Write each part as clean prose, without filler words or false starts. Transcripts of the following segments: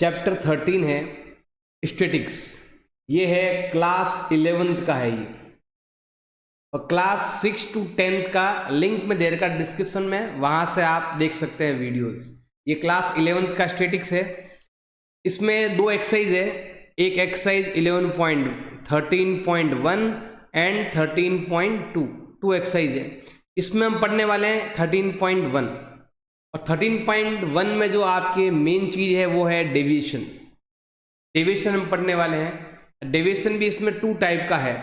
Chapter 13 है statics. ये है क्लास 11th का है ये, और क्लास 6 to 10th का लिंक में दे रखा डिस्क्रिप्शन में, वहाँ से आप देख सकते हैं वीडियोस। ये क्लास 11th का स्टैटिक्स है। इसमें दो एक्सरसाइज है, एक एक्सरसाइज 11.13.1 एंड 13.2 टू एक्सरसाइज है। इसमें हम पढ़ने वाले हैं 13.1, और 13.1 में जो आपके मेन चीज़ है वो है डेविएशन। डेविएशन हम पढ़ने वाले हैं। डेविएशन भी इसमें टू टाइप का है,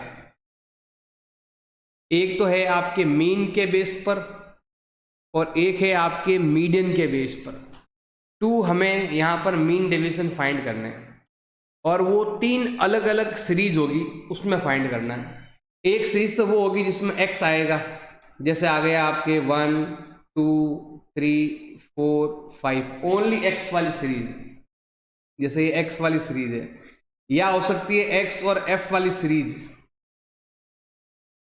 एक तो है आपके मीन के बेस पर और एक है आपके मीडियन के बेस पर। टू हमें यहाँ पर मीन डेविएशन फाइंड करना है, और वो तीन अलग अलग सीरीज होगी, उसमें फाइंड करना है। एक सीरीज तो वो होगी जिसमें एक्स आएगा, जैसे आ गया आपके 1 2 3 4 5, ओनली एक्स वाली सीरीज, जैसे ये एक्स वाली सीरीज है। या हो सकती है एक्स और एफ वाली सीरीज,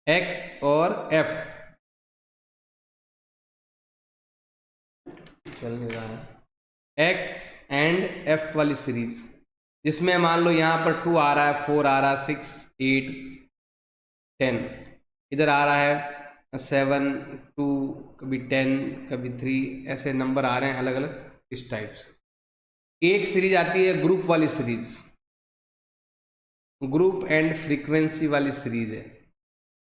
एक्स और एफ चल नहीं रहा है, एक्स एंड एफ वाली सीरीज, जिसमें मान लो यहाँ पर 2 आ रहा है, 4 आ रहा है, 6 8 10, इधर आ रहा है 7 2, कभी 10 कभी 3, ऐसे नंबर आ रहे हैं अलग अलग इस टाइप से। एक सीरीज आती है ग्रुप वाली सीरीज, ग्रुप एंड फ्रीक्वेंसी वाली सीरीज है,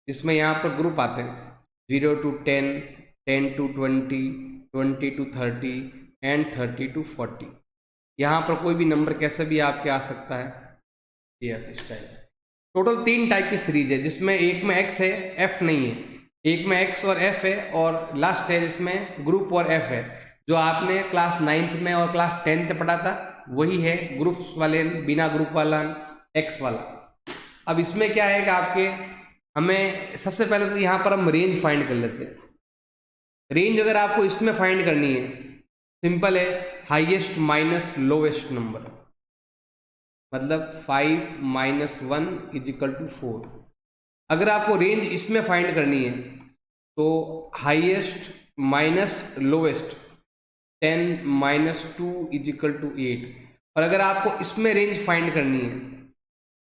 इसमें यहाँ पर ग्रुप आते हैं 0 to 10, 10 to 20, 20 to 30 and 30 to 40। यहाँ पर कोई भी नंबर कैसे भी आपके आ सकता है, यस इस टाइप से। टोटल 3 टाइप की सीरीज है, जिसमें एक में एक्स है, एफ नहीं है। एक में एक्स और एफ है, और लास्ट है जिसमें ग्रुप और एफ है, जो आपने क्लास 9th में और क्लास 10th में पढ़ा था, वही है ग्रुप्स वाले, बिना ग्रुप वाला एक्स वाला। अब इसमें क्या है कि आपके हमें सबसे पहले तो यहाँ पर हम रेंज फाइंड कर लेते हैं। रेंज अगर आपको इसमें फाइंड करनी है, सिंपल है, हाईएस्ट माइनस लोवेस्ट नंबर, मतलब 5 - 1 = 4। अगर आपको रेंज इसमें फाइंड करनी है तो हाईएस्ट माइनस लोवेस्ट 10 - 2 = 8। और अगर आपको इसमें रेंज फाइंड करनी है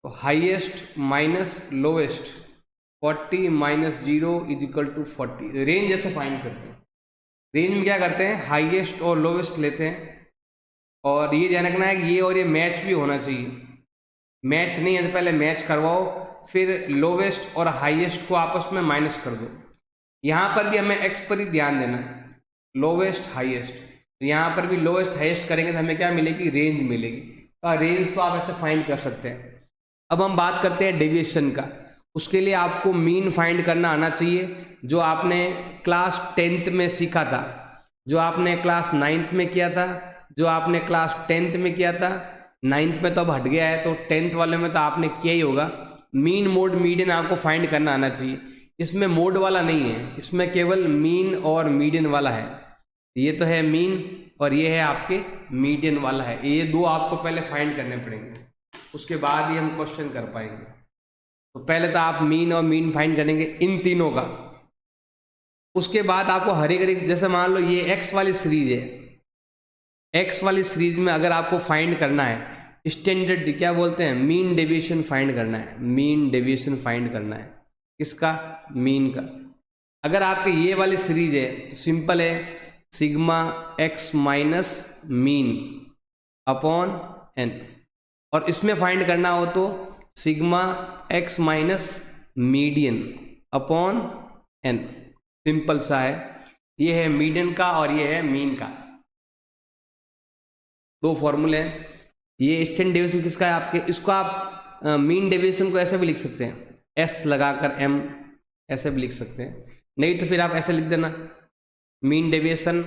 तो हाईएस्ट माइनस लोवेस्ट 40 - 0 = 40। रेंज ऐसे फाइंड करते हैं। रेंज में क्या करते हैं, हाईएस्ट और लोवेस्ट लेते हैं, और ये ध्यान रखना है कि ये और ये मैच भी होना चाहिए। मैच नहीं है तो पहले मैच करवाओ, फिर लोवेस्ट और हाईएस्ट को आपस में माइनस कर दो। यहाँ पर भी हमें एक्स पर ही ध्यान देना है, लोवेस्ट हाईएस्ट। तो यहाँ पर भी लोवेस्ट हाईएस्ट करेंगे तो हमें क्या मिलेगी, रेंज मिलेगी। तो रेंज तो आप ऐसे फाइंड कर सकते हैं। अब हम बात करते हैं डेविएशन का। उसके लिए आपको मीन फाइंड करना आना चाहिए, जो आपने क्लास 10th में सीखा था, जो आपने क्लास 9th में किया था, जो आपने क्लास 10th में किया था। 9th में तो अब हट गया है, तो 10th वाले में तो आपने किया ही होगा। मीन मोड मीडियन आपको फाइंड करना आना चाहिए। इसमें मोड वाला नहीं है, इसमें केवल मीन और मीडियन वाला है। ये तो है मीन और ये है आपके मीडियन वाला है। ये दो आपको पहले फाइंड करने पड़ेंगे, उसके बाद ही हम क्वेश्चन कर पाएंगे। तो पहले तो आप मीन और मीन फाइंड करेंगे इन तीनों का। उसके बाद आपको हर एक, जैसे मान लो ये एक्स वाली सीरीज है, एक्स वाली सीरीज में अगर आपको फाइंड करना है स्टैंडर्ड, क्या बोलते हैं, मीन डेविएशन फाइंड करना है। मीन डेविएशन फाइंड करना है किसका, मीन का। अगर आपकी ये वाली सीरीज है तो सिंपल है, sigma X minus mean upon N. और इसमें फाइंड करना हो तो sigma X minus median upon N. Simple सा है। ये है मीडियन का और ये है मीन का, दो फॉर्मूले हैं। ये स्टैंडर्ड डेविएशन किसका है आपके, इसको आप मीन डेविएशन को ऐसे भी लिख सकते हैं, एस लगाकर एम, ऐसे भी लिख सकते हैं। नहीं तो फिर आप ऐसे लिख देना, मीन डेविएशन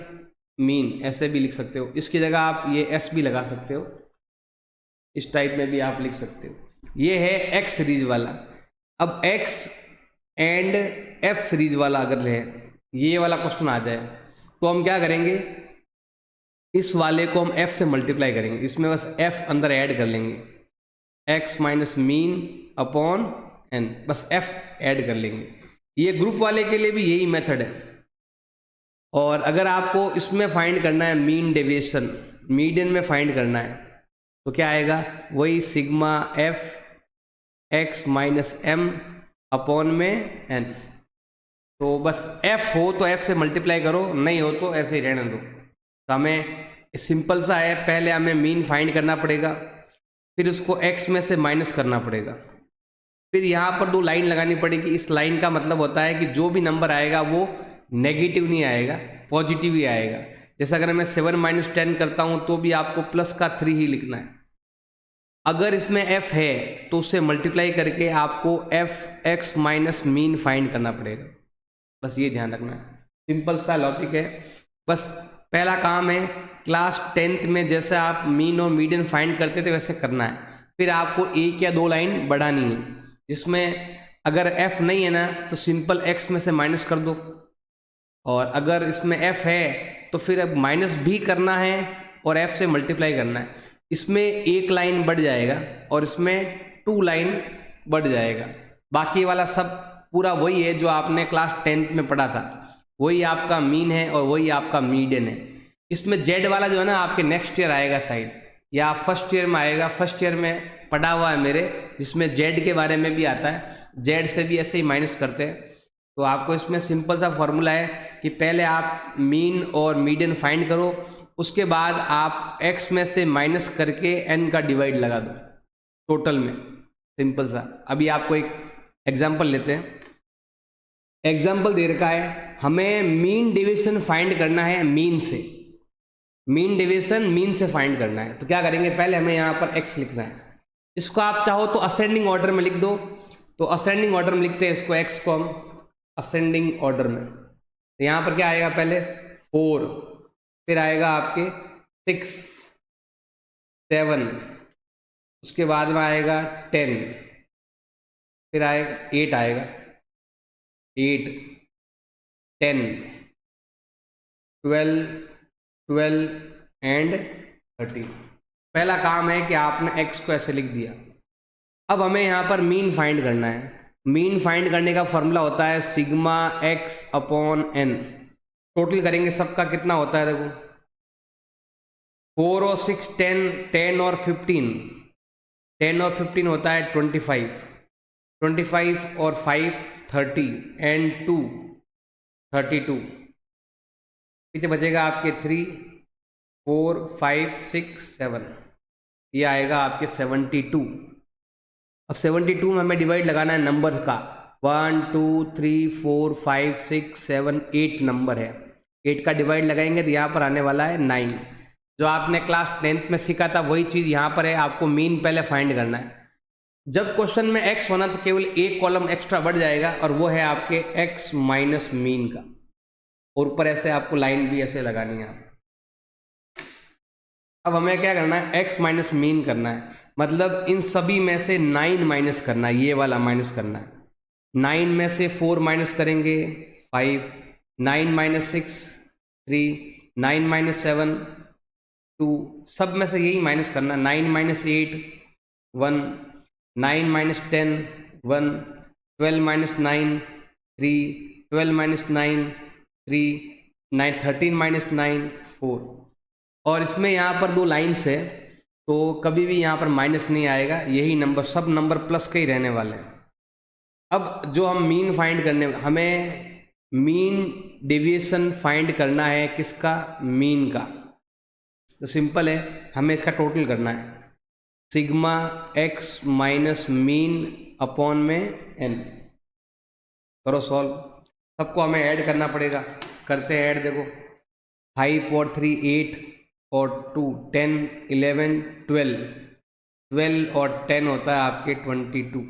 मीन, ऐसे भी लिख सकते हो। इसकी जगह आप ये एस भी लगा सकते हो, इस टाइप में भी आप लिख सकते हो। ये है एक्स सीरीज वाला। अब एक्स एंड एफ सीरीज वाला अगर ले, ये वाला क्वेश्चन आ जाए तो हम क्या करेंगे, इस वाले को हम f से मल्टीप्लाई करेंगे, इसमें बस f अंदर ऐड कर लेंगे, x minus mean upon n, बस f ऐड कर लेंगे। ये ग्रुप वाले के लिए भी यही मेथड है। और अगर आपको इसमें फाइंड करना है मीन डेविएशन, मीडियन में फाइंड करना है, तो क्या आएगा, वही sigma F X minus M upon में एन। तो बस एफ हो तो एफ से मल्टीप्लाई करो, नहीं हो तो ऐसे ही रहने दो। तो हमें सिंपल सा है, पहले हमें मीन फाइंड करना पड़ेगा, फिर उसको एक्स में से माइनस करना पड़ेगा, फिर यहाँ पर 2 लाइन लगानी पड़ेगी। इस लाइन का मतलब होता है कि जो भी नंबर आएगा वो नेगेटिव नहीं आएगा, पॉजिटिव ही आएगा। जैसे अगर मैं 7 माइनस 10 करता हूँ तो भी आपको प्लस का 3 ही लिखना है। अगर इसमें f है तो उससे मल्टीप्लाई करके आपको f x minus mean find करना पड़ेगा। बस ये ध्यान रखना है, सिंपल सा लॉजिक है। बस पहला काम है, क्लास 10th में जैसे आप मीन और मीडियन फाइंड करते थे वैसे करना है। फिर आपको 1 या 2 लाइन बढ़ानी है, जिसमें अगर f नहीं है ना तो सिंपल x में से माइनस कर दो, और अगर इसमें f है तो फिर अब माइनस भी करना है और f से मल्टीप्लाई करना है। इसमें 1 लाइन बढ़ जाएगा और इसमें 2 लाइन बढ़ जाएगा। बाकी वाला सब पूरा वही है जो आपने क्लास 10th में पढ़ा था, वही आपका मीन है और वही आपका मीडियन है। इसमें z वाला जो है ना आपके नेक्स्ट ईयर आएगा शायद, या फर्स्ट ईयर में आएगा। फर्स्ट ईयर में पढ़ा हुआ है मेरे, जिसमें z के बारे में भी आता है, z से भी ऐसे ही माइनस करते हैं। तो आपको इसमें सिंपल सा फॉर्मूला है कि पहले आप मीन और मीडियन फाइंड करो, उसके बाद आप x में से माइनस करके n का डिवाइड लगा दो टोटल में, सिंपल सा। अभी आपको एक एग्जांपल लेते हैं। एग्जांपल दे रखा है, हमें मीन डिवीजन फाइंड करना है मीन से, मीन डिवीजन मीन से फाइंड करना है। तो क्या करेंगे, पहले हमें यहाँ पर x लिखना है। इसको आप चाहो तो असेंडिंग ऑर्डर में लिख दो, तो असेंडिंग ऑर्डर में लिखते हैं इसको, x को हम असेंडिंग ऑर्डर में। तो यहाँ पर क्या आएगा, पहले 4, फिर आएगा आपके 6, 7, उसके बाद में आएगा 10, फिर आएगा 8, आएगा 8, 10, 12, 12 एंड 13। पहला काम है कि आपने x को ऐसे लिख दिया। अब हमें यहाँ पर मीन फाइंड करना है। मीन फाइंड करने का फॉर्मूला होता है sigma x upon n। Total करेंगे सबका कितना होता है, देखो 4 और 6 10, 10 और 15, 10 और 15 होता है 25, 25 और 5 30 एंड 2 32। पीछे बचेगा आपके 3, 4, 5, 6, 7, ये आएगा आपके 72। अब 72 में हमें डिवाइड लगाना है नंबर का, 1 2 3 4 5 6 7 8 नंबर है। 8 का डिवाइड लगाएंगे तो यहाँ पर आने वाला है 9। जो आपने क्लास 10th में सीखा था वही चीज़ यहाँ पर है, आपको मीन पहले फाइंड करना है। जब क्वेश्चन में x होना तो केवल एक कॉलम एक्स्ट्रा बढ़ जाएगा और वो है आपके x माइनस मीन का, और ऊपर ऐसे आपको लाइन भी ऐसे लगानी है। अब हमें क्या करना है, x माइनस मीन करना है, मतलब इन सभी में से 9 माइनस करना है, ये वाला माइनस करना है। 9 में से 4 माइनस करेंगे 5, 9 माइनस 6 3, 9 माइनस 7 2, सब में से यही माइनस करना। 9 minus 8 1, 9 minus 10 1, 12 minus 9 3, 12 minus 9 3, 13 minus 9 4। और इसमें यहाँ पर 2 लाइन्स है तो कभी भी यहाँ पर माइनस नहीं आएगा, यही नंबर, सब नंबर प्लस के ही रहने वाले हैं। अब जो हम मीन फाइंड करने, हमें मीन डेविएशन फाइंड करना है किसका, मीन का। तो सिंपल है, हमें इसका टोटल करना है, sigma x minus mean upon में n। करो सॉल्व, सबको हमें ऐड करना पड़ेगा, करते हैं ऐड। देखो 5 और 3 8 और 2 10 11 12, 12 और 10 होता है आपके 22।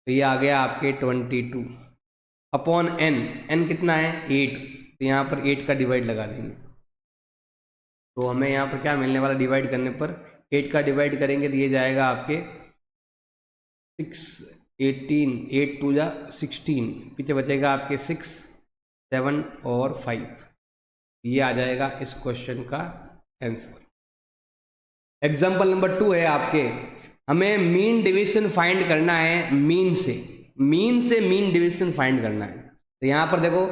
तो ये आ गया आपके 22 अपॉन n कितना है 8, तो यहाँ पर 8 का डिवाइड लगा देंगे। तो हमें यहाँ पर क्या मिलने वाला, डिवाइड करने पर 8 का डिवाइड करेंगे तो ये जाएगा आपके 6 18, 8 2 जा 16, पीछे बचेगा आपके 6 7 और 5। ये आ जाएगा इस क्वेश्चन का आंसर। एग्जाम्पल नंबर 2 है आपके, हमें मीन डिवीजन फाइंड करना है मीन से, मीन से मीन डिवीजन फाइंड करना है। तो यहाँ पर देखो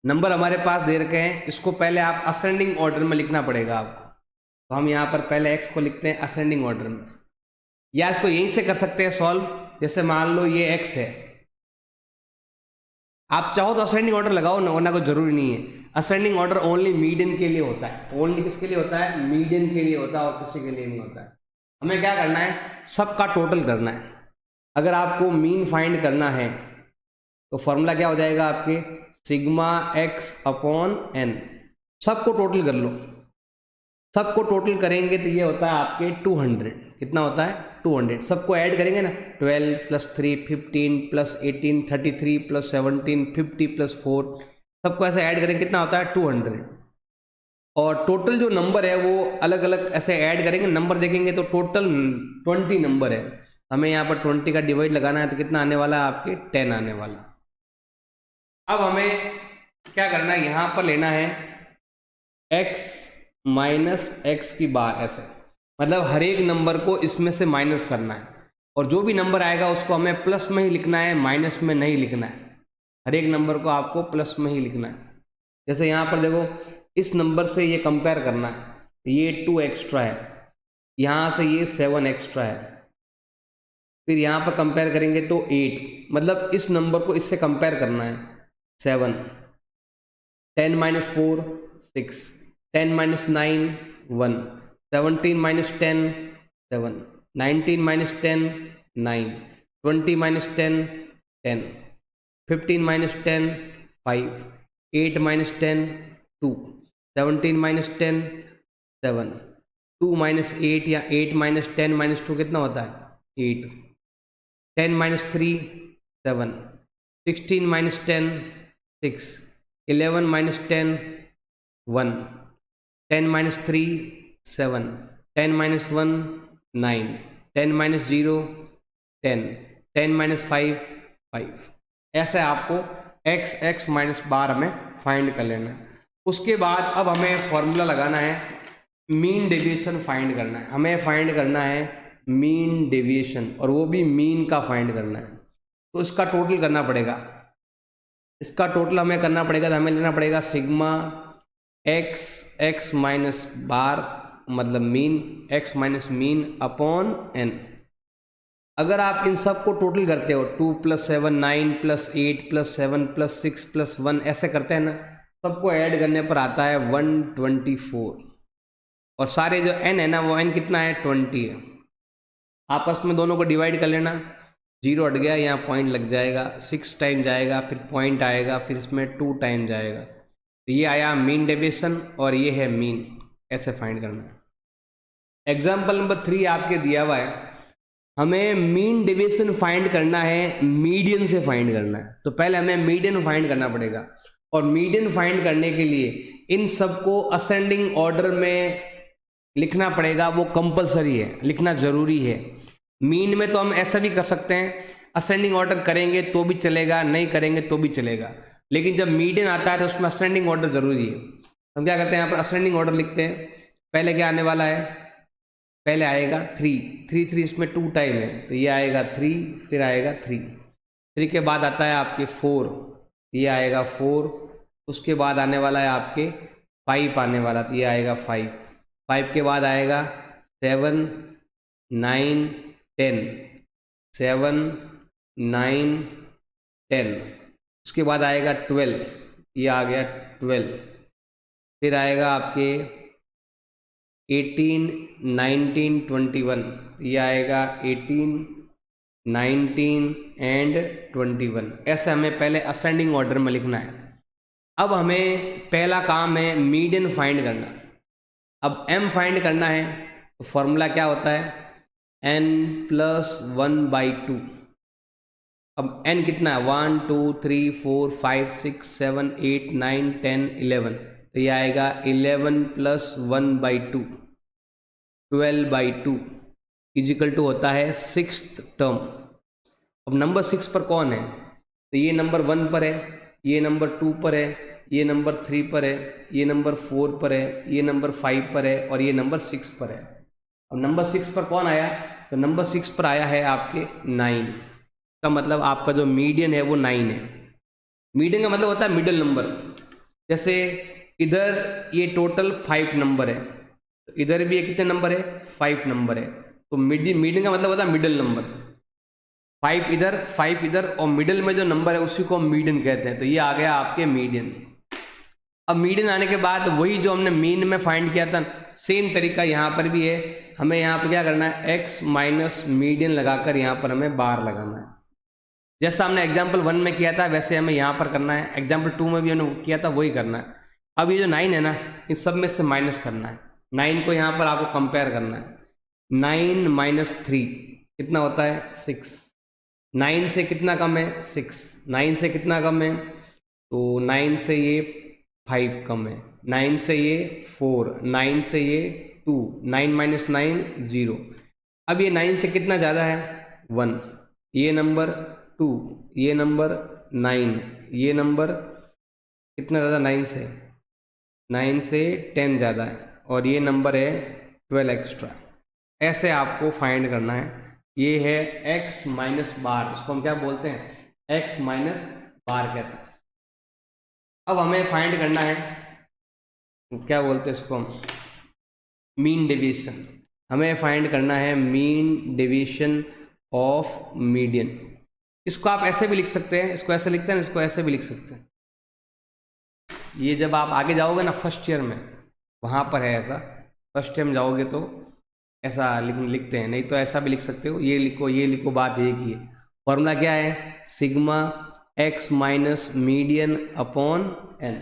नंबर हमारे पास दे रखे हैं, इसको पहले आप असेंडिंग ऑर्डर में लिखना पड़ेगा आपको। तो हम यहाँ पर पहले x को लिखते हैं असेंडिंग ऑर्डर में, या इसको यहीं से कर सकते हैं सॉल्व। जैसे मान लो ये x है, आप चाहो तो असेंडिंग ऑर्डर लगाओ ना, वरना कोई जरूरी नहीं है। असेंडिंग ऑर्डर ओनली मीडियन के लिए होता है, ओनली किसके लिए होता है? मीडियन के लिए होता है, और किसी के लिए नहीं होता है। हमें क्या करना है? सबका टोटल करना है। अगर आपको मीन फाइंड करना है तो फॉर्मूला क्या हो जाएगा आपके? Sigma x upon n। सबको टोटल कर लो, सबको टोटल करेंगे तो ये होता है आपके 200। कितना होता है? 200। सबको ऐड करेंगे ना, 12 + 3 15 + 18 33 + 17 50 + 4, सबको ऐसे ऐड करेंगे, कितना होता है? 200। और टोटल जो नंबर है वो अलग अलग ऐसे ऐड करेंगे, नंबर देखेंगे तो टोटल 20 नंबर है। हमें यहाँ पर 20 का डिवाइड लगाना है तो कितना आने वाला है आपके? 10 आने वाला। अब हमें क्या करना है? यहाँ पर लेना है x माइनस एक्स की बार, ऐसे मतलब हर एक नंबर को इसमें से माइनस करना है, और जो भी नंबर आएगा उसको हमें प्लस में ही लिखना है, माइनस में नहीं लिखना है। हर एक नंबर को आपको प्लस में ही लिखना है। जैसे यहाँ पर देखो, इस नंबर से ये कंपेयर करना है, ये 2 एक्स्ट्रा है, यहाँ से ये 7 एक्स्ट्रा है, फिर यहाँ पर कंपेयर करेंगे तो 8, मतलब इस नंबर को इससे कंपेयर करना है। 7, 10 - 4 6, 10 - 9 1, 17 - 10 7, 19 - 10 9, 20 - 10 10, 15 - 10 5, 8 - 10 2, 17 - 10 7, 2 - 8 या 8 - 10 - 2 कितना होता है? 8, 10 - 3 7, 16 - 10 6, 11 - 10 1, 10 - 3 7, 10 - 1 9, 10 - 0 10, 10 - 5 5। ऐसे आपको x माइनस बार हमें फाइंड कर लेना है। उसके बाद अब हमें फॉर्मूला लगाना है, मीन डेविएशन फाइंड करना है। हमें फाइंड करना है मीन डेविएशन, और वो भी मीन का फाइंड करना है। तो इसका टोटल करना पड़ेगा, इसका टोटल हमें करना पड़ेगा। तो हमें लेना पड़ेगा सिग्मा x माइनस बार, मतलब mean, x minus mean upon n। अगर आप इन सब को टोटल करते हो, 2 + 7 9 + 8 + 7 + 6 + 1 ऐसे करते हैं ना, सबको ऐड करने पर आता है 124। और सारे जो n है ना, वो n कितना है? 20 है। आपस में दोनों को डिवाइड कर लेना, 0 हट गया, यहाँ पॉइंट लग जाएगा, 6 टाइम जाएगा, फिर पॉइंट आएगा, फिर इसमें 2 टाइम जाएगा। तो ये आया मीन डेविएशन, और ये है मीन। ऐसे फाइंड करना है। एग्जाम्पल नंबर 3 आपके दिया हुआ है, हमें मीन डेविएशन फाइंड करना है, मीडियन से फाइंड करना है। तो पहले हमें मीडियन फाइंड करना पड़ेगा, और मीडियन फाइंड करने के लिए इन सबको असेंडिंग ऑर्डर में लिखना पड़ेगा। वो कंपलसरी है, लिखना जरूरी है। मीन में तो हम ऐसा भी कर सकते हैं, असेंडिंग ऑर्डर करेंगे तो भी चलेगा, नहीं करेंगे तो भी चलेगा, लेकिन जब मीडियन आता है तो उसमें असेंडिंग ऑर्डर जरूरी है। हम क्या करते हैं, यहाँ पर असेंडिंग ऑर्डर लिखते हैं। पहले क्या आने वाला है? पहले आएगा 3 इसमें 2 टाइम है, तो ये आएगा 3, फिर आएगा 3 के बाद आता है आपके 4, ये आएगा 4, उसके बाद आने वाला है आपके 5 आने वाला, तो ये आएगा 5 के बाद आएगा 7 9 10, 7 9 10, उसके बाद आएगा 12, ये आ गया 12, फिर आएगा आपके 18 19 21, ये आएगा 18 19 एंड 21। ऐसे हमें पहले असेंडिंग ऑर्डर में लिखना है। अब हमें पहला काम है मीडियन फाइंड करना। अब m फाइंड करना है, तो फॉर्मूला क्या होता है? n + 1/2। अब n कितना है? 1 2 3 4 5 6 7 8 9 10 11, तो ये आएगा 11 + 1/2, 12/2 इजिकल टू होता है 6th टर्म। अब नंबर 6 पर कौन है? तो ये नंबर 1 पर है, ये नंबर 2 पर है, ये नंबर 3 पर है, ये नंबर 4 पर है, ये नंबर 5 पर है, और ये नंबर 6 पर है। अब नंबर 6 पर कौन आया? तो नंबर 6 पर आया है आपके 9 का, मतलब आपका जो मीडियन है वो 9 है। मीडियन का मतलब होता है मिडिल नंबर। जैसे इधर ये टोटल 5 नंबर है, इधर भी ये कितने नंबर है, 5 नंबर है। तो मीडियन का मतलब होता है मिडिल नंबर। 5 इधर 5 इधर और मिडिल में जो नंबर है उसी को हम मीडियन कहते हैं। तो ये आ गया आपके मीडियन। अब मीडियन आने के बाद वही जो हमने मीन में फाइंड किया था, सेम तरीका यहाँ पर भी है। हमें यहाँ पर क्या करना है, x माइनस मीडियन लगाकर यहाँ पर हमें बार लगाना है। जैसा हमने एग्जाम्पल 1 में किया था वैसे हमें यहाँ पर करना है। एग्जाम्पल 2 में भी हमने किया था वही करना है। अब ये जो 9 है ना, इन सब में से माइनस करना है। 9 को यहाँ पर आपको कंपेयर करना है। 9 माइनस 3 कितना होता है, 6। 9 से कितना कम है, 6। 9 से कितना कम है, तो 9 से ये 5 कम है। 9 से ये 4, 9 से ये 2, 9 माइनस 9 0। अब ये 9 से कितना ज़्यादा है, 1। ये नंबर 2, ये नंबर 9, ये नंबर कितना ज़्यादा 9 से, 9 से 10 ज़्यादा है, और ये नंबर है 12 एक्स्ट्रा। ऐसे आपको फाइंड करना है। ये है x माइनस बार, इसको हम क्या बोलते हैं, x माइनस बार कहते हैं। अब हमें फाइंड करना है, क्या बोलते हैं इसको हम, मीन डेविएशन। हमें फाइंड करना है मीन डेविएशन ऑफ मीडियन। इसको आप ऐसे भी लिख सकते हैं, इसको ऐसे लिखते हैं, इसको ऐसे भी लिख सकते हैं। ये जब आप आगे जाओगे ना फर्स्ट ईयर में, वहाँ पर है ऐसा। फर्स्ट ईयर में जाओगे तो ऐसा लिखते हैं, नहीं तो ऐसा भी लिख सकते हो। ये लिखो, ये लिखो, बात एक ही है। फॉर्मूला क्या है, sigma x minus median upon n।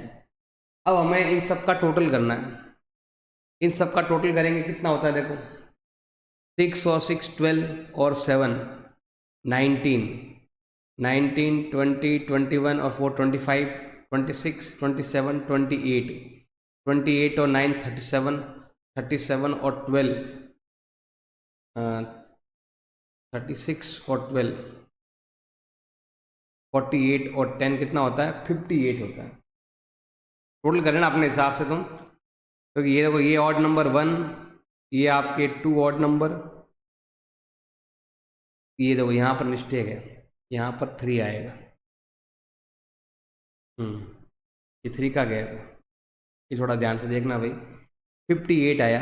अब हमें इन सब का टोटल करना है। इन सब का टोटल करेंगे, कितना होता है देखो, 6 और 6 12 और 7 19, 19 20 21 और 4 25 26 27 28, 28 और 9 37, 37 और 12 36 और 12 48 और 10 कितना होता है, 58 होता है। टोटल करें ना अपने हिसाब से तुम, क्योंकि ये देखो, ये ऑड नंबर 1, ये आपके 2 ऑड नंबर, ये देखो यहाँ पर मिस्टेक है, यहाँ पर 3 आएगा। ये 3 का गया, ये थोड़ा ध्यान से देखना भाई। 58 आया।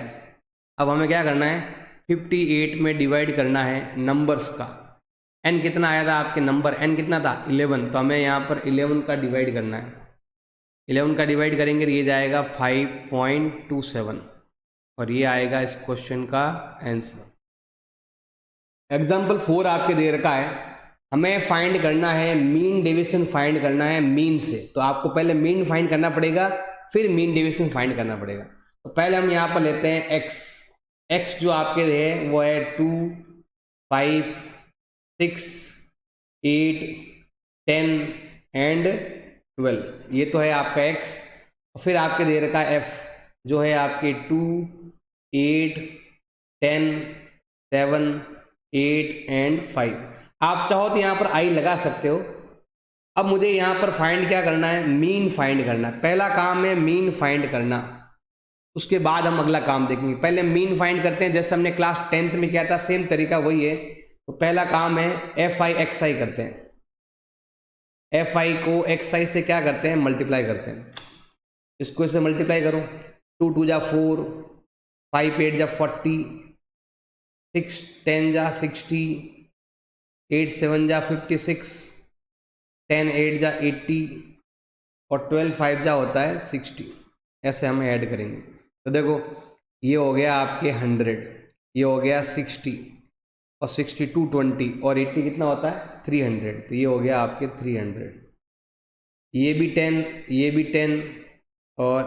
अब हमें क्या करना है, 58 में डिवाइड करना है नंबर्स का। n कितना आया था आपके नंबर, n कितना था 11, तो हमें यहाँ पर 11 का डिवाइड करना है। 11 का डिवाइड करेंगे तो ये जाएगा 5.27, और ये आएगा इस क्वेश्चन का आंसर। एग्जाम्पल 4 आपके दे रखा है, हमें फाइंड करना है मीन डेविएशन, फाइंड करना है मीन से। तो आपको पहले मीन फाइंड करना पड़ेगा, फिर मीन डेविएशन फाइंड करना पड़ेगा। तो पहले हम यहाँ पर लेते हैं x जो आपके है वो है 2 5 6 8 10 एंड 12, ये तो है आपका x। और फिर आपके दे रखा है f जो है आपके 2 8 10 7 8 एंड 5। आप चाहो तो यहाँ पर i लगा सकते हो। अब मुझे यहाँ पर फाइंड क्या करना है, मीन फाइंड करना। पहला काम है मीन फाइंड करना, उसके बाद हम अगला काम देखेंगे। पहले मीन फाइंड करते हैं, जैसे हमने क्लास 10th में किया था, सेम तरीका वही है। तो पहला काम है fi xi करते हैं। fi को xi से क्या करते हैं, मल्टीप्लाई करते हैं। इसको इससे मल्टीप्लाई करो, 2 2 जा 4, 5 8 जा 40, 6 10 जा 60, 8 7 जा 56, 10 8 जा 80, और 12 5 जा होता है 60। ऐसे हम ऐड करेंगे। तो देखो, ये हो गया आपके 100, ये हो गया 60, और 62 20, और 80 कितना होता है 300। तो ये हो गया आपके 300। ये भी 10, ये भी 10 और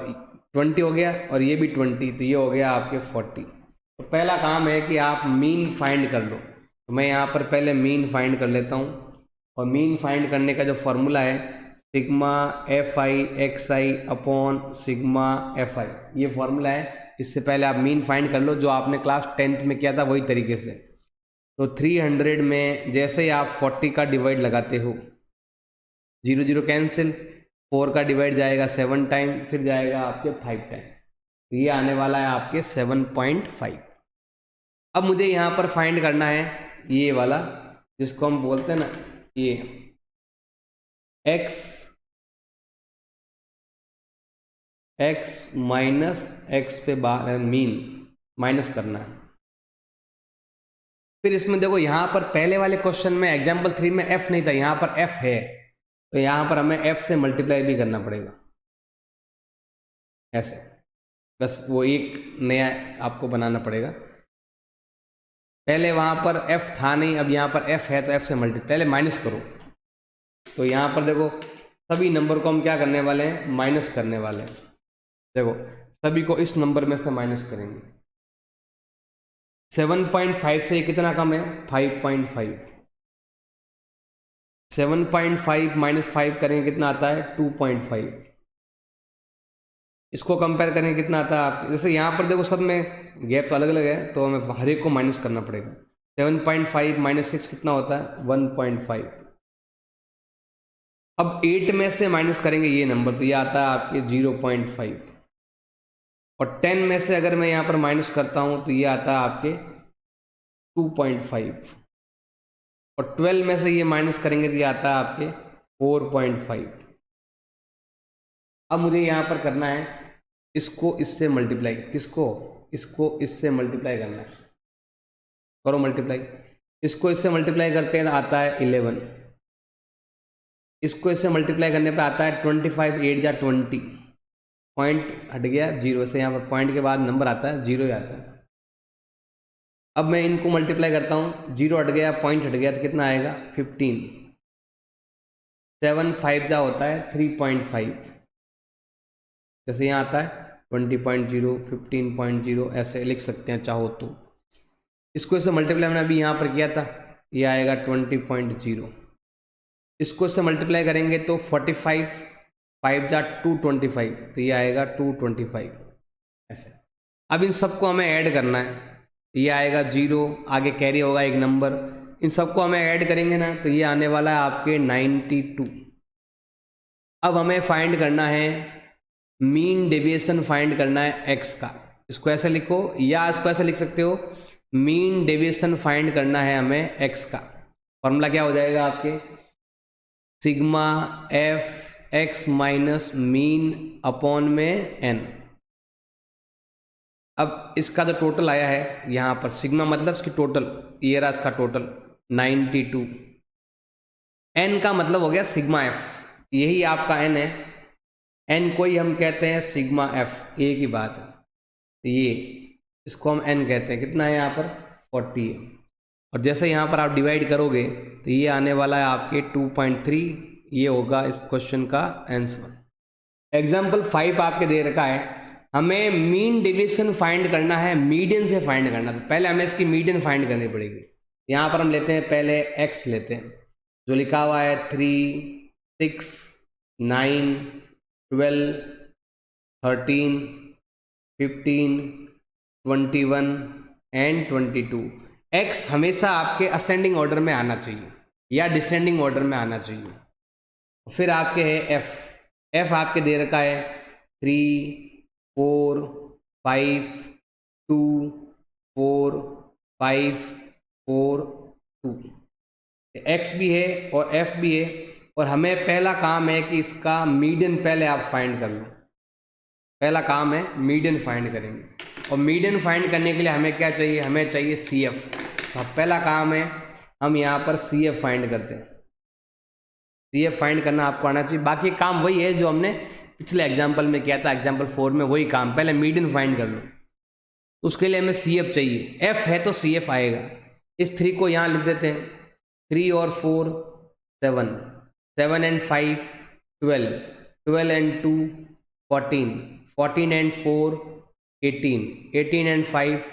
20 हो गया, और ये भी 20, तो ये हो गया आपके 40। तो पहला काम है कि आप मीन फाइंड कर लो। तो मैं यहाँ पर पहले मीन फाइंड कर लेता हूँ, और मीन फाइंड करने का जो फॉर्मूला है sigma fi xi upon sigma fi, ये फॉर्मूला है। इससे पहले आप मीन फाइंड कर लो, जो आपने क्लास 10th में किया था वही तरीके से। तो 300 में जैसे ही आप 40 का डिवाइड लगाते हो, 0 0 कैंसिल, 4 का डिवाइड जाएगा 7 टाइम, फिर जाएगा आपके 5 टाइम, तो ये आने वाला है आपके 7.5। अब मुझे यहाँ पर फाइंड करना है ये वाला, जिसको हम बोलते हैं ना, ये x माइनस एक्स पे बार मीन, माइनस करना है। फिर इसमें देखो यहाँ पर पहले वाले क्वेश्चन में एग्जाम्पल 3 में f नहीं था, यहाँ पर f है, तो यहाँ पर हमें f से मल्टीप्लाई भी करना पड़ेगा ऐसे, बस वो एक नया आपको बनाना पड़ेगा। पहले वहाँ पर f था नहीं, अब यहाँ पर f है तो f से मल्टीप्लाई, पहले माइनस करो। तो यहाँ पर देखो सभी नंबर को हम क्या करने वाले हैं, माइनस करने वाले हैं। देखो सभी को इस नंबर में से माइनस करेंगे। 7.5 से ये कितना कम है, 5.5। 7.5 माइनस 5 करेंगे कितना आता है, 2.5। इसको कंपेयर करेंगे कितना आता है आप, जैसे यहाँ पर देखो सब में गैप तो अलग अलग है, तो हमें हर एक को माइनस करना पड़ेगा। 7.5 माइनस 6 कितना होता है, 1.5। अब 8 में से माइनस करेंगे ये नंबर, तो ये आता है आपके 0.5। और 10 में से अगर मैं यहाँ पर माइनस करता हूँ तो ये आता है आपके 2.5। और 12 में से ये माइनस करेंगे तो ये आता है आपके 4.5। अब मुझे यहाँ पर करना है इसको इससे मल्टीप्लाई, किसको, इसको इससे मल्टीप्लाई करना है, करो मल्टीप्लाई। इसको इससे मल्टीप्लाई करते हैं तो आता है 11। इसको इससे मल्टीप्लाई करने पे आता है 25, 8 या 20, पॉइंट हट गया 0 से, यहाँ पर पॉइंट के बाद नंबर आता है 0 ही आता है। अब मैं इनको मल्टीप्लाई करता हूँ, 0 हट गया, पॉइंट हट गया, तो कितना आएगा 15। 7 5 जा होता है 3.5, जैसे यहाँ आता है 20.0, 15.0, ऐसे लिख सकते हैं चाहो तो। इसको इससे मल्टीप्लाई मैंने अभी यहाँ पर किया था, ये आएगा 20.0। इसको इससे मल्टीप्लाई करेंगे तो 45, 5 जा 225, तो ये आएगा 225 ऐसे। अब इन सबको हमें ऐड करना है, ये आएगा 0, आगे कैरी होगा एक नंबर, इन सबको हमें ऐड करेंगे ना तो ये आने वाला है आपके 92। अब हमें फाइंड करना है मीन डेविएशन, फाइंड करना है x का। इसको ऐसे लिखो या इसको ऐसे लिख सकते हो, मीन डेविएशन फाइंड करना है हमें x का। फॉर्मूला क्या हो जाएगा आपके, sigma F X minus mean upon में n। अब इसका जो टोटल आया है यहाँ पर, सिग्मा मतलब इसकी टोटल, ये रहा इसका टोटल 92। n का मतलब हो गया सिग्मा f, यही आपका n है। n को ही हम कहते हैं सिग्मा f, एक ही बात है। तो ये इसको हम n कहते हैं, कितना है यहाँ पर 40 है। और जैसे यहाँ पर आप डिवाइड करोगे तो ये आने वाला है आपके 2.3, ये होगा इस क्वेश्चन का आंसर। एग्जाम्पल 5 आपके दे रखा है, हमें मीन डेविएशन फाइंड करना है, मीडियन से फाइंड करना। तो पहले हमें इसकी मीडियन फाइंड करनी पड़ेगी। यहाँ पर हम लेते हैं पहले x लेते हैं, जो लिखा हुआ है 3, 6, 9, 12, 13, 15, 21 एंड 22। x हमेशा आपके असेंडिंग ऑर्डर में आना चाहिए या डिसेंडिंग ऑर्डर में आना चाहिए। फिर आपके है f आपके दे रखा है 3, 4, 5, 2, 4, 5, 4, 2। x भी है और f भी है, और हमें पहला काम है कि इसका मीडियन पहले आप फाइंड कर लो। पहला काम है मीडियन फाइंड करेंगे, और मीडियन फाइंड करने के लिए हमें क्या चाहिए, हमें चाहिए CF। तो पहला काम है हम यहाँ पर CF फाइंड करते हैं। CF फाइंड करना आपको आना चाहिए, बाकी काम वही है जो हमने पिछले एग्जाम्पल में किया था, एग्जाम्पल 4 में वही काम, पहले मीडियन फाइंड कर लो। उसके लिए हमें CF चाहिए, F है तो CF आएगा। इस 3 को यहाँ लिख देते हैं, 3 और 4 7, 7 and 5 12, 12 and 2 14, 14 and 4 18, 18 and 5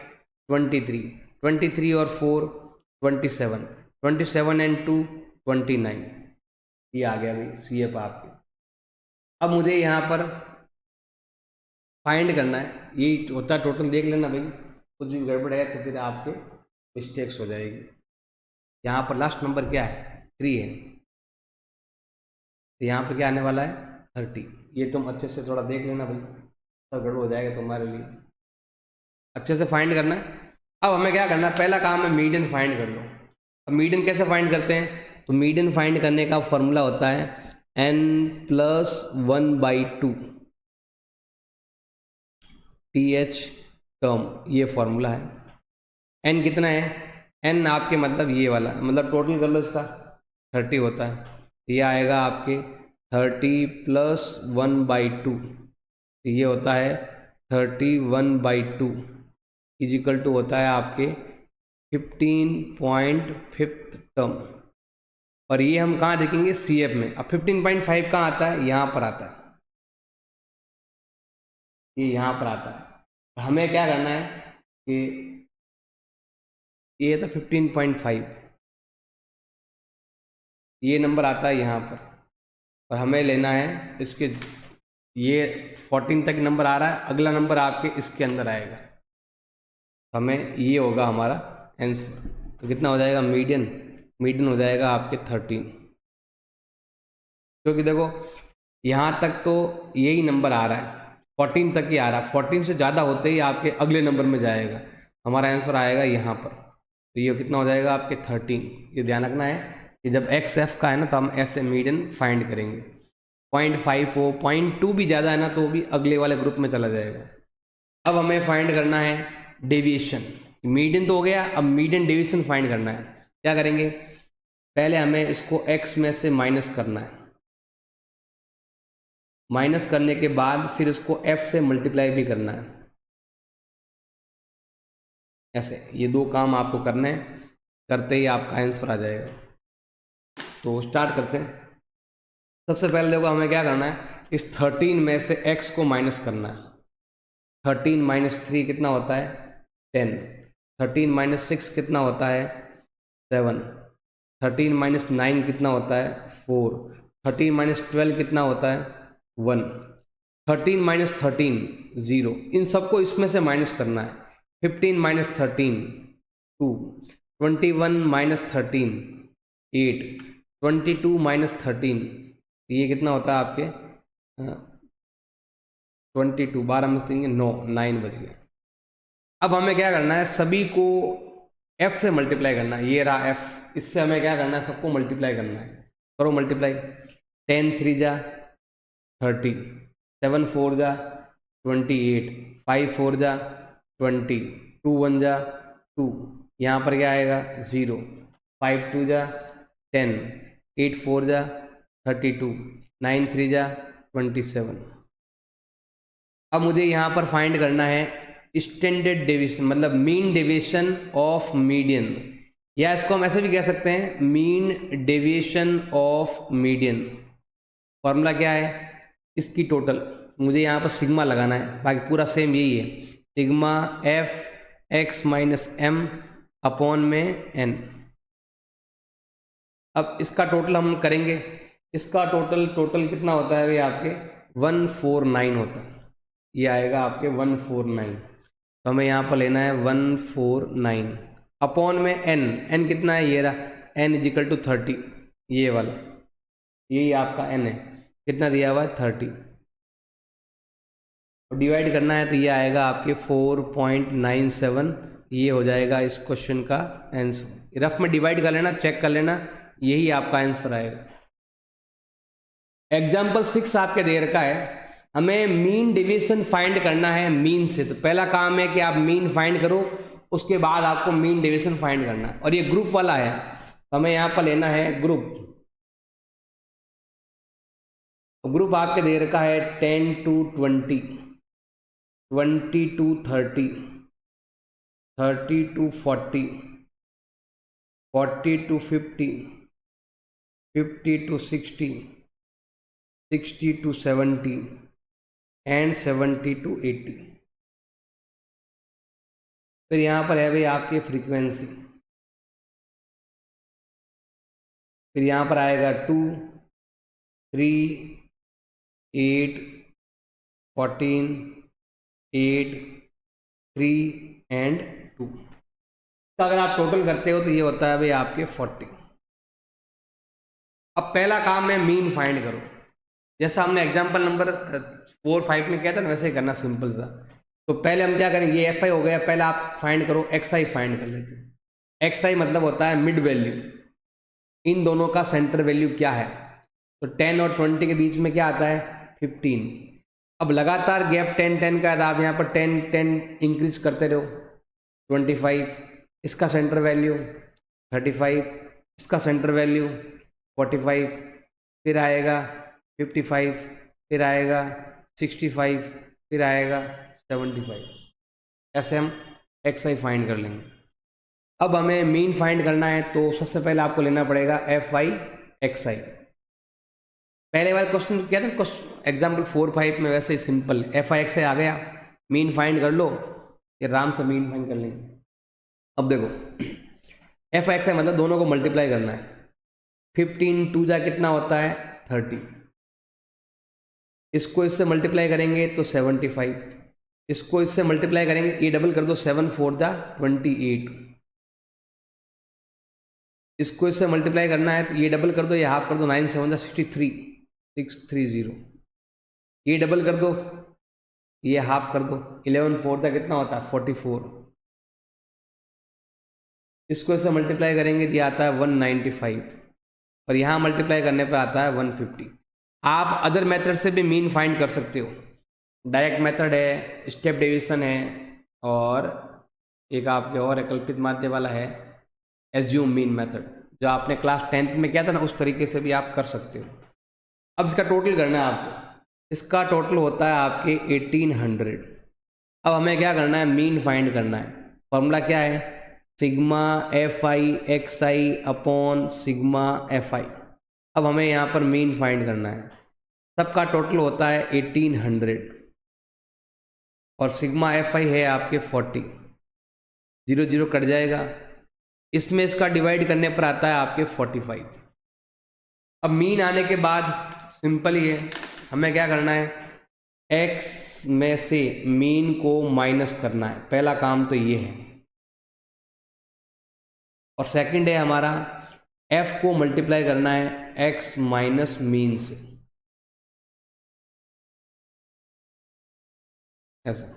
23, 23 और 4 27, 27 and 2 29। ये आ गया भाई CF आपके। अब मुझे यहाँ पर फाइंड करना है, ये होता टोटल देख लेना भाई, कुछ भी गड़बड़ है तो फिर आपके मिस्टेक्स हो जाएगी। यहाँ पर लास्ट नंबर क्या है, 3 है, तो यहाँ पर क्या आने वाला है 30। ये तुम अच्छे से थोड़ा देख लेना भाई, सब गड़बड़ हो जाएगा तुम्हारे लिए, अच्छे से फाइंड करना है। अब हमें क्या करना है, पहला काम है मीडियन फाइंड कर लो। अब मीडियन कैसे फाइंड करते हैं, तो मीडियन फाइंड करने का फॉर्मूला होता है n+1/2 TH टर्म, ये फॉर्मूला है। एन कितना है, एन आपके मतलब ये वाला, मतलब टोटल कर लो इसका 30 होता है, ये आएगा आपके 30 + 1/2, ये होता है 31/2 इजिकल टू होता है आपके 15.5 टर्म। और ये हम कहाँ देखेंगे, सी एफ में। अब 15.5 कहाँ आता है, यहाँ पर आता है, ये यहाँ पर आता है। हमें क्या करना है कि ये था 15.5, ये नंबर आता है यहाँ पर, और हमें लेना है इसके, ये 14 तक नंबर आ रहा है, अगला नंबर आपके इसके अंदर आएगा, हमें ये होगा हमारा आंसर। तो कितना हो जाएगा, मीडियन हो जाएगा आपके 13, क्योंकि देखो यहाँ तक तो यही नंबर आ रहा है, 14 तक ही आ रहा है, 14 से ज़्यादा होते ही आपके अगले नंबर में जाएगा, हमारा आंसर आएगा यहाँ पर। तो ये कितना हो जाएगा आपके 13। ये ध्यान रखना है कि जब एक्स एफ का है ना, तो हम ऐसे मीडियन फाइंड करेंगे। 0.5 हो, 0.2 भी ज़्यादा है ना, तो भी अगले वाले ग्रुप में चला जाएगा। अब हमें फाइंड करना है डेविएशन। मीडियन तो हो गया, अब मीडियन डेविएशन फाइंड करना है। क्या करेंगे, पहले हमें इसको x में से माइनस करना है, माइनस करने के बाद फिर इसको f से मल्टीप्लाई भी करना है, ऐसे ये दो काम आपको करने हैं, करते ही आपका आंसर आ जाएगा। तो स्टार्ट करते हैं। सबसे पहले देखो हमें क्या करना है, इस 13 में से x को माइनस करना है। 13 - 3 कितना होता है, 10। 13 - 6 कितना होता है, 7। 13 - 9 कितना होता है, 4। 13 - 12 कितना होता है, 1। 13 - 13 0। इन सबको इसमें से माइनस करना है। 15 - 13 2। 21 - 13 8। 22 - 13, ये कितना होता है आपके 22। 12 में से 9, 9 बज गए। अब हमें क्या करना है, सभी को f से मल्टीप्लाई करना है। ये रहा f, इससे हमें क्या करना है, सबको मल्टीप्लाई करना है। करो मल्टीप्लाई। 10 3 जा 30, 7 4 जा 28, 5 4 जा 20, 2 1 जा 2, यहाँ पर क्या आएगा 0, 5 2 जा 10, 8 4 जा 32, 9 3 जा 27। अब मुझे यहाँ पर फाइंड करना है स्टैंडर्ड डेविएशन, मतलब मीन डेविएशन ऑफ मीडियन, या इसको हम ऐसे भी कह सकते हैं mean deviation of median. Formula क्या है इसकी, टोटल मुझे यहाँ पर सिग्मा लगाना है, बाकी पूरा सेम यही है, sigma F X minus M upon में एन। अब इसका टोटल हम करेंगे, इसका टोटल कितना होता है भाई आपके 149 होता है, ये आएगा आपके 149। तो हमें यहाँ पर लेना है 149 अपॉन में एन कितना है, ये रहा n = 30, ये वाला, यही आपका n है, कितना दिया हुआ है 30, और डिवाइड करना है तो ये आएगा आपके 4.97, ये हो जाएगा इस क्वेश्चन का आंसर। रफ में डिवाइड कर लेना, चेक कर लेना, यही आपका आंसर आएगा। एग्जाम्पल 6 आपके दे रखा है, हमें मीन डेविएशन फाइंड करना है मीन से। तो पहला काम है कि आप मीन फाइंड करो, उसके बाद आपको मीन डेविएशन फाइंड करना है, और ये ग्रुप वाला है, तो हमें यहाँ पर लेना है ग्रुप। ग्रुप आपके दे रखा है 10 to 20, 20 to 30, 30 to 40, 40 to 50, 50 to 60, 60 to 70 and 70 to 80। फिर यहाँ पर है भाई आपकी फ्रीक्वेंसी, फिर यहाँ पर आएगा 2, 3, 8, 14, 8, 3 एंड 2। तो अगर आप टोटल करते हो तो ये होता है भाई आपके 40। अब पहला काम है मीन फाइंड करो, जैसा हमने एग्जाम्पल नंबर 4 5 में किया था ना, वैसे ही करना सिंपल सा। तो पहले हम क्या करेंगे, ये fi हो गया, पहले आप फाइंड करो xi फाइंड कर लेते हैं। xi मतलब होता है मिड वैल्यू, इन दोनों का सेंटर वैल्यू क्या है। तो 10 और 20 के बीच में क्या आता है 15, अब लगातार गैप 10-10 का है, आप यहाँ पर 10-10 इंक्रीज करते रहो। 25 इसका सेंटर वैल्यू, 35 इसका सेंटर वैल्यू, 45 फिर आएगा 55 फिर आएगा 65 फिर आएगा 75। ऐसे हम एक्स आई फाइंड कर लेंगे। अब हमें मीन फाइंड करना है तो सबसे पहले आपको लेना पड़ेगा एफ आई एक्स आई। पहले वाले क्वेश्चन क्या था, एग्जाम्पल 4-5 में वैसे ही सिंपल, एफ आई एक्स आई आ गया, मीन फाइंड कर लो, ये आराम से मीन फाइंड कर लेंगे। अब देखो एफ आई एक्स आई मतलब दोनों को मल्टीप्लाई करना है। 15 2 जा कितना होता है 30, इसको इससे मल्टीप्लाई करेंगे तो 75, इसको इससे मल्टीप्लाई करेंगे, ये डबल कर दो, 7 4 जा 28, इसको इससे मल्टीप्लाई करना है तो ये डबल कर दो, ये हाफ कर दो, 9 7 जा 63 630, ये डबल कर दो, ये हाफ कर दो, 11 4 जा कितना होता है 44, इसको इससे मल्टीप्लाई करेंगे तो ये आता है 195 और यहाँ मल्टीप्लाई करने पर आता है 150। आप अदर मेथड से भी मीन फाइंड कर सकते हो, डायरेक्ट मेथड है, स्टेप डिवीजन है, और एक आपके और कल्पित माध्य वाला है एज्यूम मीन मेथड, जो आपने क्लास 10th में किया था ना, उस तरीके से भी आप कर सकते हो। अब इसका टोटल करना है आपको, इसका टोटल होता है आपके 1800। अब हमें क्या करना है, मीन फाइंड करना है। फॉर्मूला क्या है, sigma F I x I upon sigma F I. अब हमें यहाँ पर मीन फाइंड करना है, सबका टोटल होता है 1800 और सिग्मा एफ आई है आपके 40, 0 0 कट जाएगा, इसमें इसका डिवाइड करने पर आता है आपके 45। अब मीन आने के बाद सिंपल ही है, हमें क्या करना है, x में से मीन को माइनस करना है, पहला काम तो ये है। और सेकंड है हमारा f को मल्टीप्लाई करना है x माइनस मीन से, ऐसा।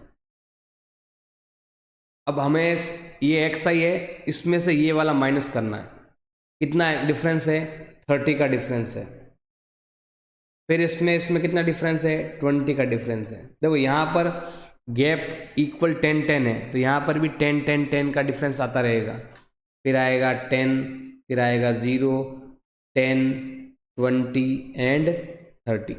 अब हमें ये एक्स आई है, इसमें से ये वाला माइनस करना है, कितना डिफरेंस है 30 का डिफरेंस है, फिर इसमें कितना डिफरेंस है 20 का डिफरेंस है। देखो यहाँ पर गैप इक्वल 10 10 है, तो यहाँ पर भी 10 10 10 का डिफरेंस आता रहेगा, फिर आएगा 10, फिर आएगा 0 10 20 एंड 30।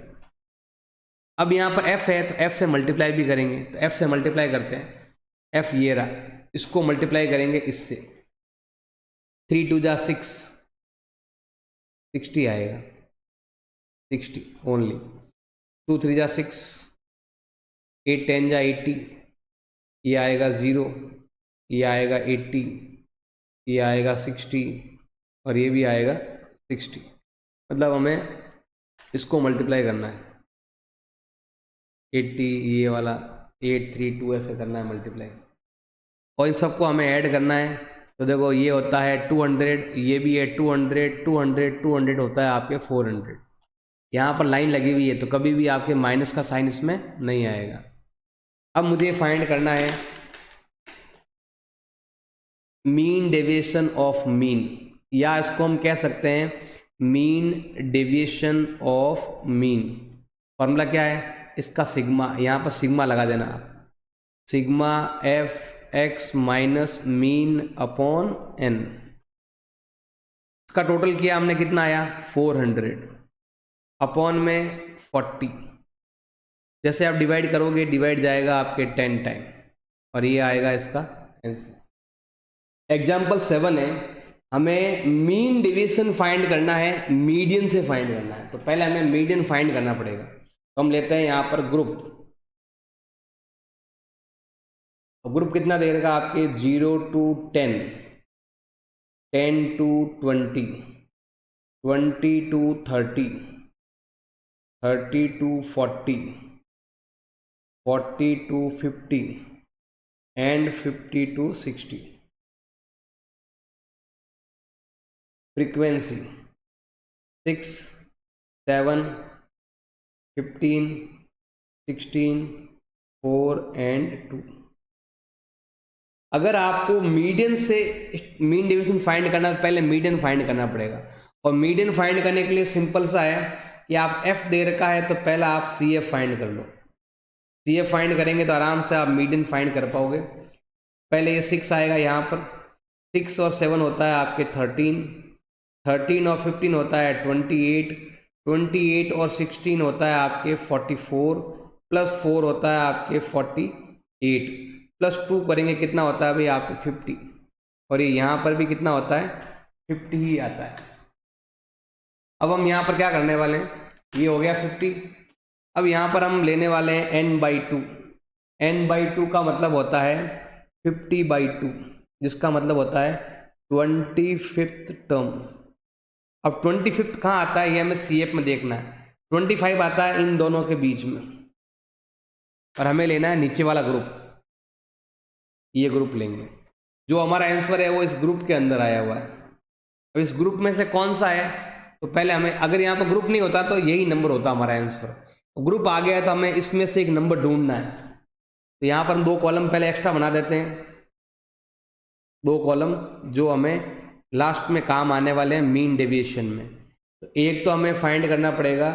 अब यहाँ पर f है तो f से मल्टीप्लाई भी करेंगे, तो f से मल्टीप्लाई करते हैं, f ये रहा, इसको मल्टीप्लाई करेंगे इससे, 3 2 जा 6 60 आएगा, 60 ओनली, 2 3 जा 6, 8 10 जा 80, ये आएगा 0, ये आएगा 80, ये आएगा 60 और ये भी आएगा 60। मतलब हमें इसको मल्टीप्लाई करना है, 80 ये वाला 8 3 2 ऐसे करना है मल्टीप्लाई, और इन सबको हमें ऐड करना है। तो देखो ये होता है 200, ये भी है 200 200 200 होता है आपके 400। यहाँ पर लाइन लगी हुई है तो कभी भी आपके माइनस का साइन इसमें नहीं आएगा। अब मुझे फाइंड करना है मीन डेविएशन ऑफ मीन, या इसको हम कह सकते हैं mean deviation of mean. Formula क्या है इसका, सिग्मा, यहाँ पर सिग्मा लगा देना आप, sigma F X minus mean upon N. इसका टोटल किया हमने, कितना आया 400 अपॉन में 40। जैसे आप डिवाइड करोगे डिवाइड जाएगा आपके 10 टाइम और ये आएगा इसका आंसर। एग्जाम्पल 7 है, हमें मीन डिवीजन फाइंड करना है, मीडियन से फाइंड करना है। तो पहले हमें मीडियन फाइंड करना पड़ेगा, तो हम लेते हैं यहाँ पर ग्रुप, तो ग्रुप कितना देगा आपके 0 to 10, 10 to 20, 20 to 30, 30 to 40, 40 to 50 and 50 to 60। Frequency 6 7 15 16 4 and 2। अगर आपको मीडियन से मीन डिवीजन फाइंड करना है तो पहले मीडियन फाइंड करना पड़ेगा, और मीडियन फाइंड करने के लिए सिंपल सा है कि आप f दे रखा है तो पहला आप CF फाइंड कर लो, CF फाइंड करेंगे तो आराम से आप मीडियन फाइंड कर पाओगे। पहले ये 6 आएगा यहाँ पर, 6 और 7 होता है आपके 13, 13 और 15 होता है 28, 28 और 16 होता है आपके 44, प्लस 4 होता है आपके 48, प्लस 2 करेंगे कितना होता है भाई आपके 50, और ये यहाँ पर भी कितना होता है 50 ही आता है। अब हम यहाँ पर क्या करने वाले हैं, ये हो गया 50। अब यहाँ पर हम लेने वाले हैं n/2। n/2 का मतलब होता है 50/2, जिसका मतलब होता है 25th टर्म। अब 25th कहाँ आता है ये हमें CF में देखना है। 25 आता है इन दोनों के बीच में, और हमें लेना है नीचे वाला ग्रुप, ये ग्रुप लेंगे। जो हमारा आंसर है वो इस ग्रुप के अंदर आया हुआ है। अब इस ग्रुप में से कौन सा है, तो पहले हमें, अगर यहाँ पर ग्रुप नहीं होता तो यही नंबर होता हमारा आंसर। ग्रुप आ गया है तो हमें इसमें से एक नंबर ढूंढना है। तो यहाँ पर हम 2 कॉलम पहले एक्स्ट्रा बना देते हैं, 2 कॉलम जो हमें लास्ट में काम आने वाले हैं मीन डेविएशन में। तो एक तो हमें फाइंड करना पड़ेगा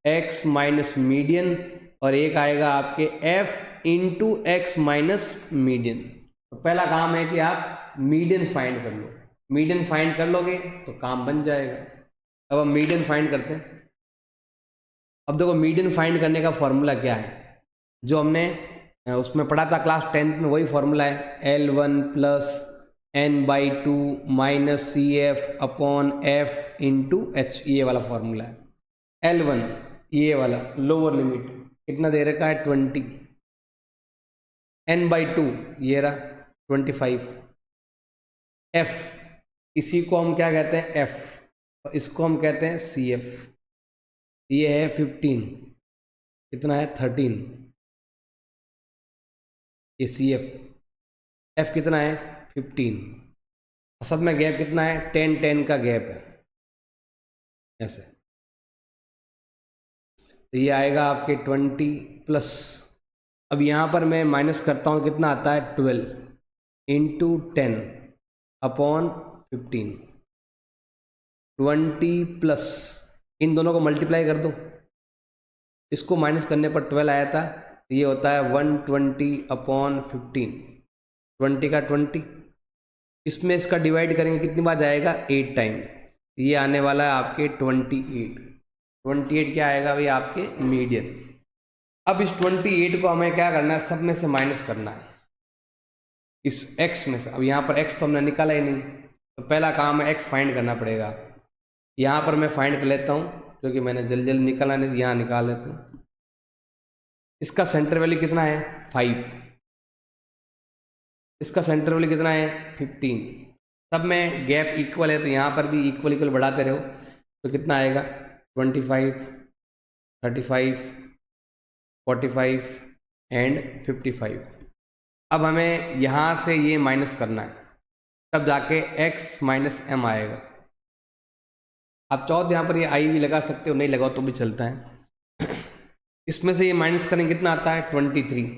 x माइनस मीडियन, और एक आएगा आपके f into x minus median. तो पहला काम है कि आप मीडियन फाइंड कर लो। मीडियन फाइंड कर लोगे तो काम बन जाएगा। अब हम मीडियन फाइंड करते हैं। अब देखो मीडियन फाइंड करने का फॉर्मूला क्या है, जो हमने उसमें पढ़ा था क्लास 10th में, वही फॉर्मूला है L1 plus n/2 minus CF upon F into H। ये वाला फॉर्मूला है। L1 ये वाला लोअर लिमिट कितना दे रखा है 20, n/2 ये रहा 25, F इसी को हम क्या कहते हैं F, और इसको हम कहते हैं CF। ये है 15, कितना है 13, ये CF, F कितना है 15, सब में गैप कितना है 10 का गैप है ऐसे। तो ये आएगा आपके 20 प्लस, अब यहाँ पर मैं माइनस करता हूँ, कितना आता है 12 इंटू 10 अपॉन 15, 20 प्लस, इन दोनों को मल्टीप्लाई कर दो, इसको माइनस करने पर 12 आया था, तो ये होता है 120 अपॉन 15, 20 का 20, इसमें इसका डिवाइड करेंगे कितनी बार जाएगा 8 टाइम, ये आने वाला है आपके 28। 28 क्या आएगा भाई आपके मीडियन। अब इस 28 को हमें क्या करना है, सब में से माइनस करना है इस x में से। अब यहाँ पर x तो हमने निकाला ही नहीं, तो पहला काम है x फाइंड करना पड़ेगा। यहाँ पर मैं फाइंड कर लेता हूँ, क्योंकि मैंने जल्दी जल्दी निकाला नहीं, यहाँ निकाल लेता हूँ। इसका सेंटर वैल्यू कितना है 5, इसका सेंटर वैल्यू कितना है 15, सब में गैप इक्वल है, तो यहाँ पर भी इक्वल इक्वल बढ़ाते रहो, तो कितना आएगा 25, 35, 45 एंड 55। अब हमें यहाँ से ये माइनस करना है, तब जाके x माइनस m आएगा। आप चाहो तो यहाँ पर ये आई भी लगा सकते हो, नहीं लगाओ तो भी चलता है। इसमें से ये माइनस करेंगे कितना आता है 23।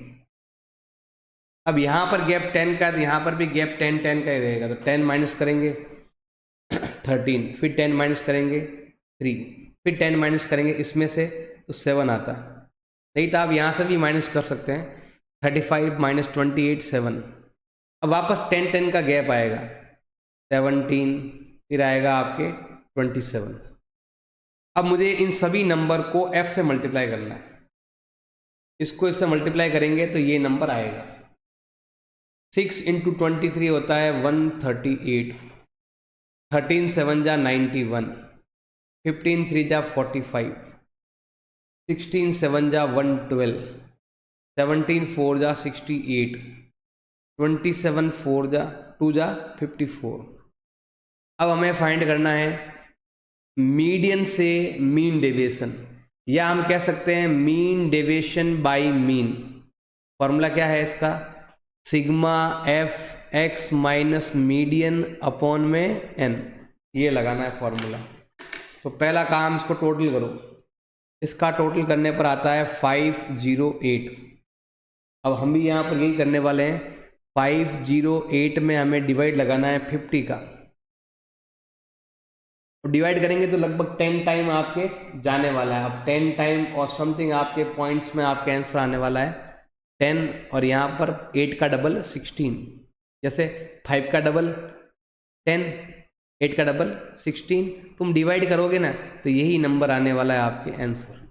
अब यहाँ पर गैप 10 का है, तो यहाँ पर भी गैप 10 का ही रहेगा, तो 10 माइनस करेंगे 13, फिर 10 माइनस करेंगे 3, फिर 10 माइनस करेंगे इसमें से, तो 7 आता है। नहीं तो आप यहाँ से भी माइनस कर सकते हैं, 35 माइनस 28 7। अब वापस 10 का गैप आएगा 17, फिर आएगा आपके 27। अब मुझे इन सभी नंबर को f से मल्टीप्लाई करना है, इसको इससे मल्टीप्लाई करेंगे तो ये नंबर आएगा। 6 इंटू 23 होता है 138, 13 7 जा 91, 15 3 जा 45, 16 7 जा 112, 17 4 जा 68, 27 4 जा 2 जा 54। अब हमें फाइंड करना है मीडियन से मीन डेविएशन, या हम कह सकते हैं mean deviation by mean. Formula क्या है इसका, sigma F X minus median upon में n, ये लगाना है फॉर्मूला। तो पहला काम, इसको टोटल करो, इसका टोटल करने पर आता है 508। अब हम भी यहाँ पर यही करने वाले हैं, 508 में हमें डिवाइड लगाना है 50 का, तो डिवाइड करेंगे तो लगभग 10 टाइम आपके जाने वाला है। अब 10 टाइम और समथिंग आपके पॉइंट्स में आपके आंसर आने वाला है 10 और यहाँ पर 8 का डबल 16, जैसे 5 का डबल 10, 8 का डबल 16, तुम डिवाइड करोगे ना तो यही नंबर आने वाला है आपके आंसर।